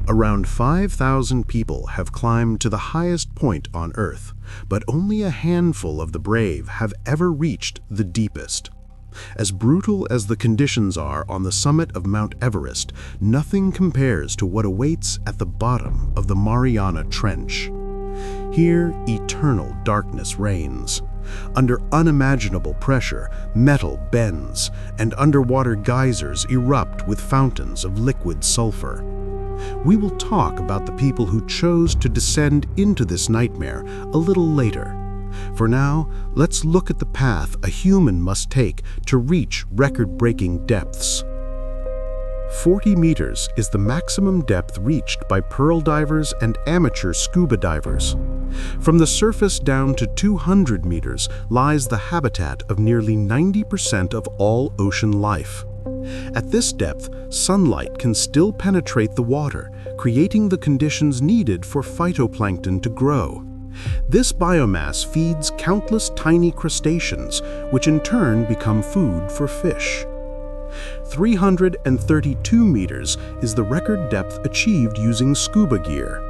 Around 5,000 people have climbed to the highest point on Earth, but only a handful of the brave have ever reached the deepest. As brutal as the conditions are on the summit of Mount Everest, nothing compares to what awaits at the bottom of the Mariana Trench. Here, eternal darkness reigns. Under unimaginable pressure, metal bends, and underwater geysers erupt with fountains of liquid sulfur. We will talk about the people who chose to descend into this nightmare a little later. For now, let's look at the path a human must take to reach record-breaking depths. 40 meters is the maximum depth reached by pearl divers and amateur scuba divers. From the surface down to 200 meters lies the habitat of nearly 90% of all ocean life. At this depth, sunlight can still penetrate the water, creating the conditions needed for phytoplankton to grow. This biomass feeds countless tiny crustaceans, which in turn become food for fish. 332 meters is the record depth achieved using scuba gear.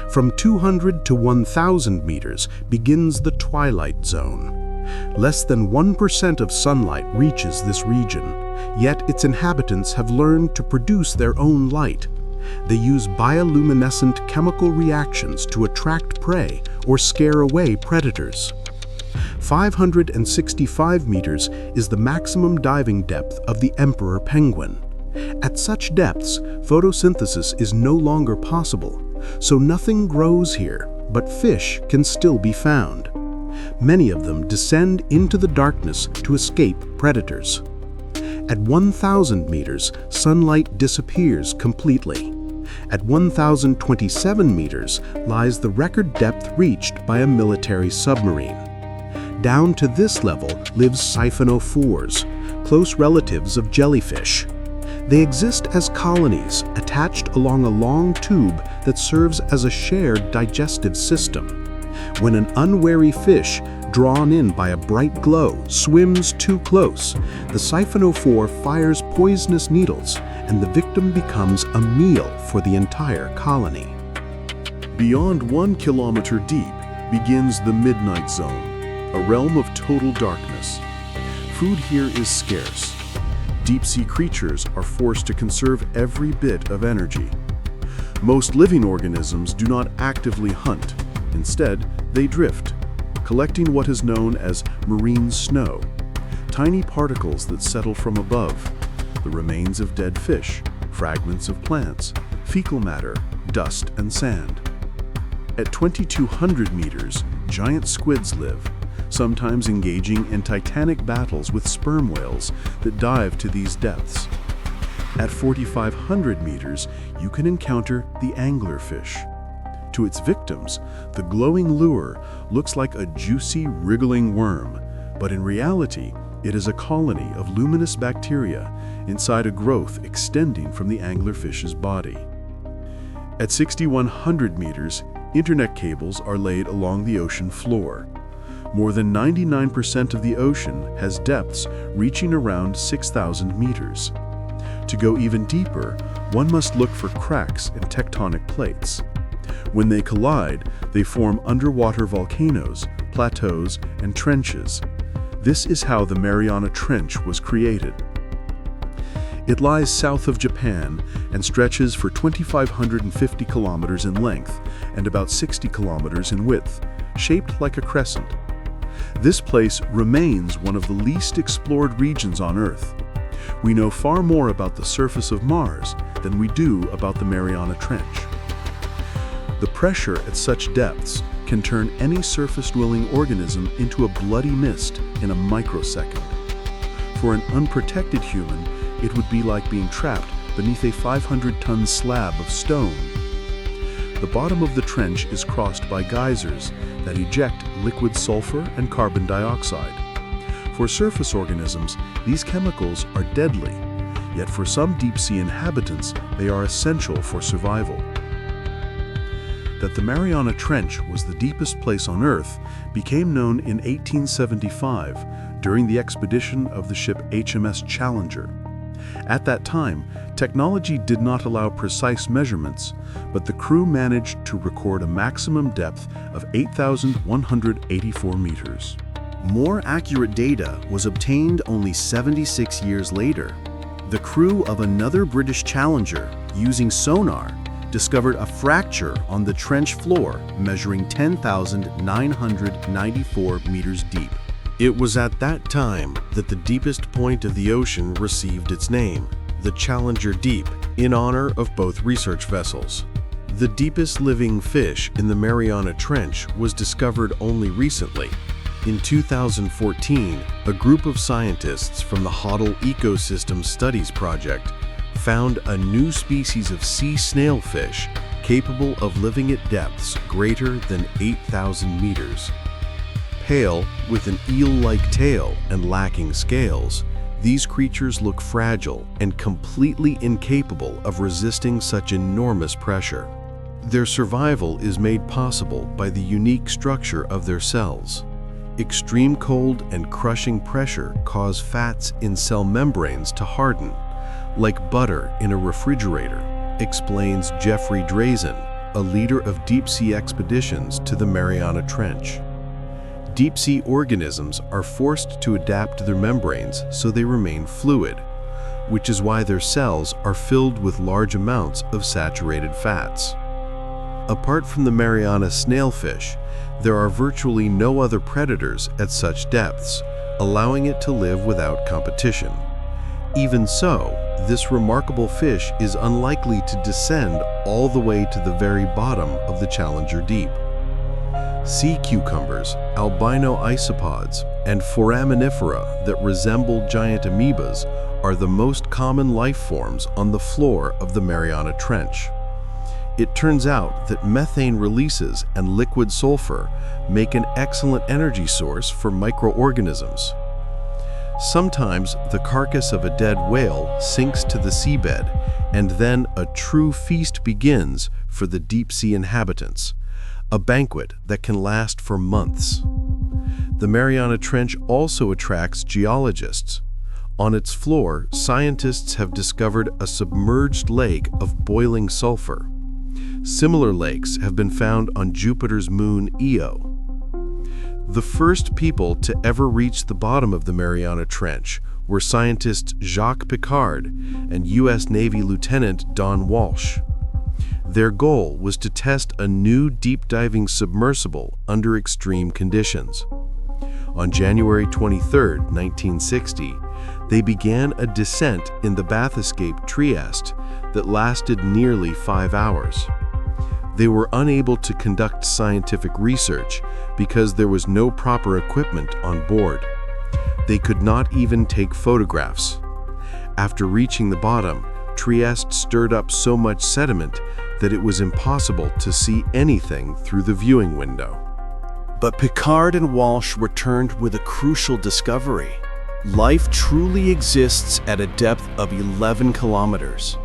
From 200 to 1,000 meters begins the twilight zone. Less than 1% of sunlight reaches this region, yet its inhabitants have learned to produce their own light. They use bioluminescent chemical reactions to attract prey or scare away predators. 565 meters is the maximum diving depth of the emperor penguin. At such depths, photosynthesis is no longer possible, so nothing grows here, but fish can still be found. Many of them descend into the darkness to escape predators. At 1,000 meters, sunlight disappears completely. At 1,027 meters lies the record depth reached by a military submarine. Down to this level live siphonophores, close relatives of jellyfish. They exist as colonies attached along a long tube that serves as a shared digestive system. When an unwary fish, drawn in by a bright glow, swims too close, the siphonophore fires poisonous needles, and the victim becomes a meal for the entire colony. Beyond 1 kilometer deep begins the midnight zone, a realm of total darkness. Food here is scarce. Deep-sea creatures are forced to conserve every bit of energy. Most living organisms do not actively hunt. Instead, they drift, collecting what is known as marine snow, tiny particles that settle from above, the remains of dead fish, fragments of plants, fecal matter, dust, and sand. At 2,200 meters, giant squids live, sometimes engaging in titanic battles with sperm whales that dive to these depths. At 4,500 meters, you can encounter the anglerfish. To its victims, the glowing lure looks like a juicy, wriggling worm, but in reality, it is a colony of luminous bacteria inside a growth extending from the anglerfish's body. At 6,100 meters, internet cables are laid along the ocean floor. More than 99% of the ocean has depths reaching around 6,000 meters. To go even deeper, one must look for cracks in tectonic plates. When they collide, they form underwater volcanoes, plateaus, and trenches. This is how the Mariana Trench was created. It lies south of Japan and stretches for 2,550 kilometers in length and about 60 kilometers in width, shaped like a crescent. This place remains one of the least explored regions on Earth. We know far more about the surface of Mars than we do about the Mariana Trench. The pressure at such depths can turn any surface-dwelling organism into a bloody mist in a microsecond. For an unprotected human, it would be like being trapped beneath a 500-ton slab of stone. The bottom of the trench is crossed by geysers that eject liquid sulfur and carbon dioxide. For surface organisms, these chemicals are deadly, yet for some deep-sea inhabitants, they are essential for survival. That the Mariana Trench was the deepest place on Earth became known in 1875 during the expedition of the ship HMS Challenger. At that time, technology did not allow precise measurements, but the crew managed to record a maximum depth of 8,184 meters. More accurate data was obtained only 76 years later. The crew of another British Challenger, using sonar, discovered a fracture on the trench floor measuring 10,994 meters deep. It was at that time that the deepest point of the ocean received its name, the Challenger Deep, in honor of both research vessels. The deepest living fish in the Mariana Trench was discovered only recently. In 2014, a group of scientists from the Hoddle Ecosystem Studies Project found a new species of sea snailfish capable of living at depths greater than 8,000 meters. Pale, with an eel-like tail and lacking scales, these creatures look fragile and completely incapable of resisting such enormous pressure. Their survival is made possible by the unique structure of their cells. Extreme cold and crushing pressure cause fats in cell membranes to harden, like butter in a refrigerator, explains Jeffrey Drazen, a leader of deep-sea expeditions to the Mariana Trench. Deep-sea organisms are forced to adapt their membranes so they remain fluid, which is why their cells are filled with large amounts of saturated fats. Apart from the Mariana snailfish, there are virtually no other predators at such depths, allowing it to live without competition. Even so, this remarkable fish is unlikely to descend all the way to the very bottom of the Challenger Deep. Sea cucumbers, albino isopods, and foraminifera that resemble giant amoebas are the most common life forms on the floor of the Mariana Trench. It turns out that methane releases and liquid sulfur make an excellent energy source for microorganisms. Sometimes the carcass of a dead whale sinks to the seabed, and then a true feast begins for the deep-sea inhabitants, a banquet that can last for months. The Mariana Trench also attracts geologists. On its floor, scientists have discovered a submerged lake of boiling sulfur. Similar lakes have been found on Jupiter's moon Io. The first people to ever reach the bottom of the Mariana Trench were scientists Jacques Piccard and U.S. Navy Lieutenant Don Walsh. Their goal was to test a new deep-diving submersible under extreme conditions. On January 23, 1960, they began a descent in the bathyscaphe Trieste that lasted nearly 5 hours. They were unable to conduct scientific research because there was no proper equipment on board. They could not even take photographs. After reaching the bottom, Trieste stirred up so much sediment that it was impossible to see anything through the viewing window. But Piccard and Walsh returned with a crucial discovery. Life truly exists at a depth of 11 kilometers.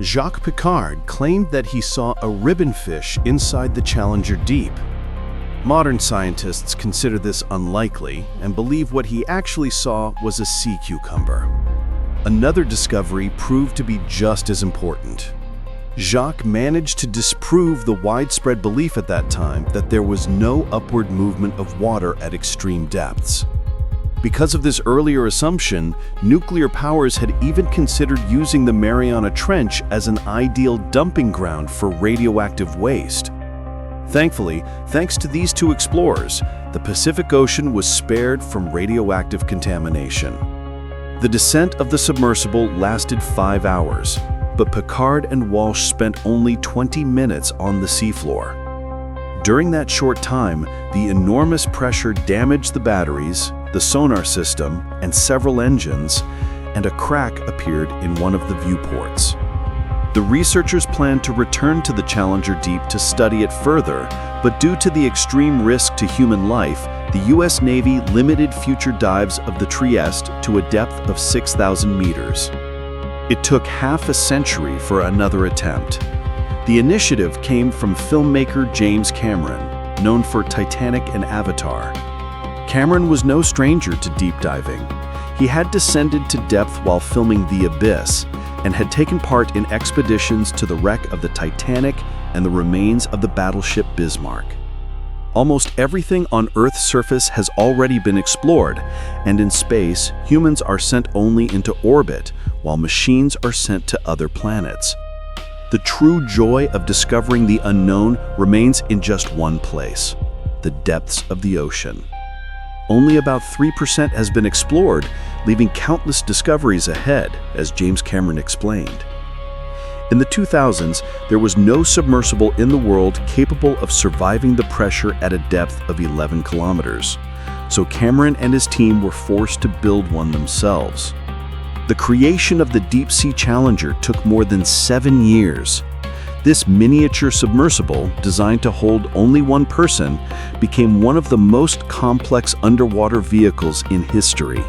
Jacques Piccard claimed that he saw a ribbonfish inside the Challenger Deep. Modern scientists consider this unlikely and believe what he actually saw was a sea cucumber. Another discovery proved to be just as important. Jacques managed to disprove the widespread belief at that time that there was no upward movement of water at extreme depths. Because of this earlier assumption, nuclear powers had even considered using the Mariana Trench as an ideal dumping ground for radioactive waste. Thankfully, thanks to these two explorers, the Pacific Ocean was spared from radioactive contamination. The descent of the submersible lasted 5 hours, but Piccard and Walsh spent only 20 minutes on the seafloor. During that short time, the enormous pressure damaged the batteries, the sonar system, and several engines, and a crack appeared in one of the viewports. The researchers planned to return to the Challenger Deep to study it further, but due to the extreme risk to human life, the U.S. Navy limited future dives of the Trieste to a depth of 6,000 meters. It took half a century for another attempt. The initiative came from filmmaker James Cameron, known for Titanic and Avatar. Cameron was no stranger to deep diving. He had descended to depth while filming The Abyss and had taken part in expeditions to the wreck of the Titanic and the remains of the battleship Bismarck. Almost everything on Earth's surface has already been explored, and in space, humans are sent only into orbit, while machines are sent to other planets. The true joy of discovering the unknown remains in just one place: the depths of the ocean. Only about 3% has been explored, leaving countless discoveries ahead, as James Cameron explained. In the 2000s, there was no submersible in the world capable of surviving the pressure at a depth of 11 kilometers, so Cameron and his team were forced to build one themselves. The creation of the Deep-Sea Challenger took more than 7 years. This miniature submersible, designed to hold only one person, became one of the most complex underwater vehicles in history.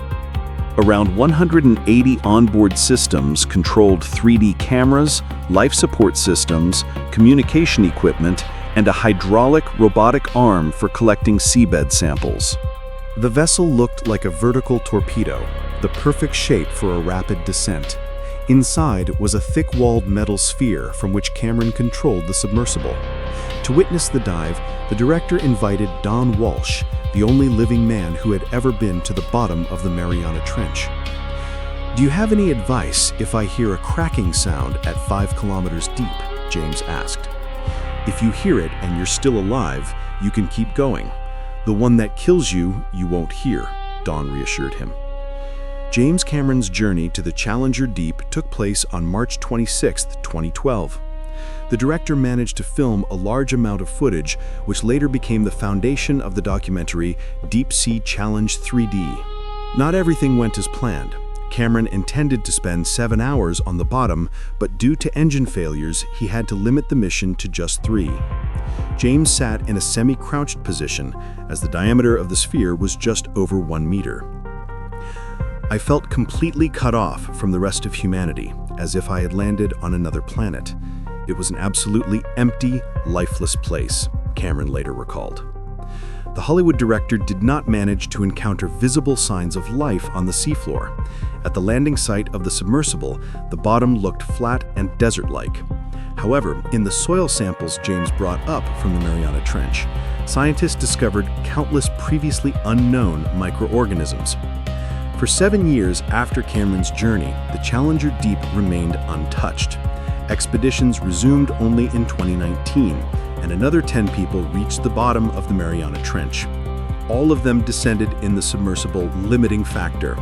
Around 180 onboard systems controlled 3D cameras, life support systems, communication equipment, and a hydraulic robotic arm for collecting seabed samples. The vessel looked like a vertical torpedo, the perfect shape for a rapid descent. Inside was a thick-walled metal sphere from which Cameron controlled the submersible. To witness the dive, the director invited Don Walsh, the only living man who had ever been to the bottom of the Mariana Trench. "Do you have any advice if I hear a cracking sound at 5 kilometers deep?" James asked. "If you hear it and you're still alive, you can keep going. The one that kills you, you won't hear," Don reassured him. James Cameron's journey to the Challenger Deep took place on March 26, 2012. The director managed to film a large amount of footage, which later became the foundation of the documentary Deep-Sea Challenge 3D. Not everything went as planned. Cameron intended to spend 7 hours on the bottom, but due to engine failures, he had to limit the mission to just 3. James sat in a semi-crouched position, as the diameter of the sphere was just over 1 meter. "I felt completely cut off from the rest of humanity, as if I had landed on another planet. It was an absolutely empty, lifeless place," Cameron later recalled. The Hollywood director did not manage to encounter visible signs of life on the seafloor. At the landing site of the submersible, the bottom looked flat and desert-like. However, in the soil samples James brought up from the Mariana Trench, scientists discovered countless previously unknown microorganisms. For 7 years after Cameron's journey, the Challenger Deep remained untouched. Expeditions resumed only in 2019, and another 10 people reached the bottom of the Mariana Trench. All of them descended in the submersible limiting factor.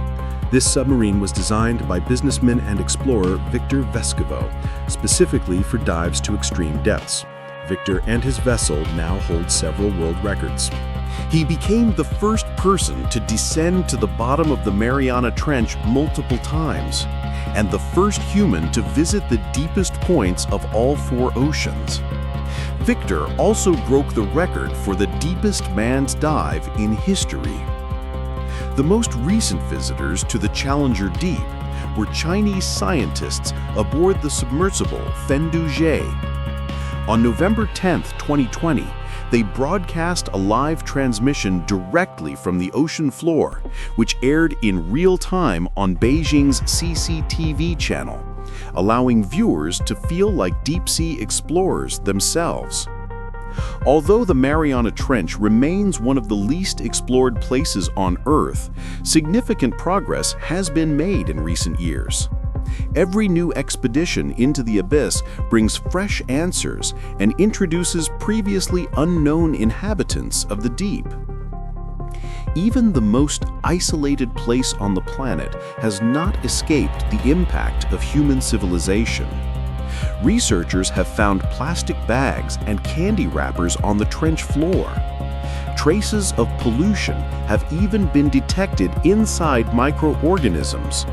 This submarine was designed by businessman and explorer Victor Vescovo, specifically for dives to extreme depths. Victor and his vessel now hold several world records. He became the first person to descend to the bottom of the Mariana Trench multiple times, and the first human to visit the deepest points of all 4 oceans. Victor also broke the record for the deepest manned dive in history. The most recent visitors to the Challenger Deep were Chinese scientists aboard the submersible Fenduzhe. On November 10, 2020, they broadcast a live transmission directly from the ocean floor, which aired in real time on Beijing's CCTV channel, allowing viewers to feel like deep-sea explorers themselves. Although the Mariana Trench remains one of the least explored places on Earth, significant progress has been made in recent years. Every new expedition into the abyss brings fresh answers and introduces previously unknown inhabitants of the deep. Even the most isolated place on the planet has not escaped the impact of human civilization. Researchers have found plastic bags and candy wrappers on the trench floor. Traces of pollution have even been detected inside microorganisms.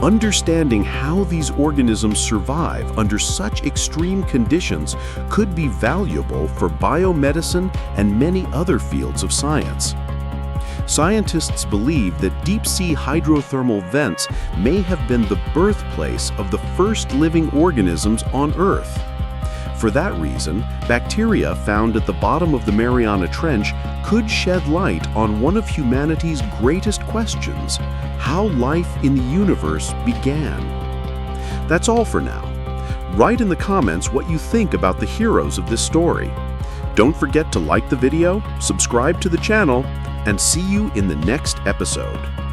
Understanding how these organisms survive under such extreme conditions could be valuable for biomedicine and many other fields of science. Scientists believe that deep-sea hydrothermal vents may have been the birthplace of the first living organisms on Earth. For that reason, bacteria found at the bottom of the Mariana Trench could shed light on one of humanity's greatest questions: how life in the universe began. That's all for now. Write in the comments what you think about the heroes of this story. Don't forget to like the video, subscribe to the channel, and see you in the next episode.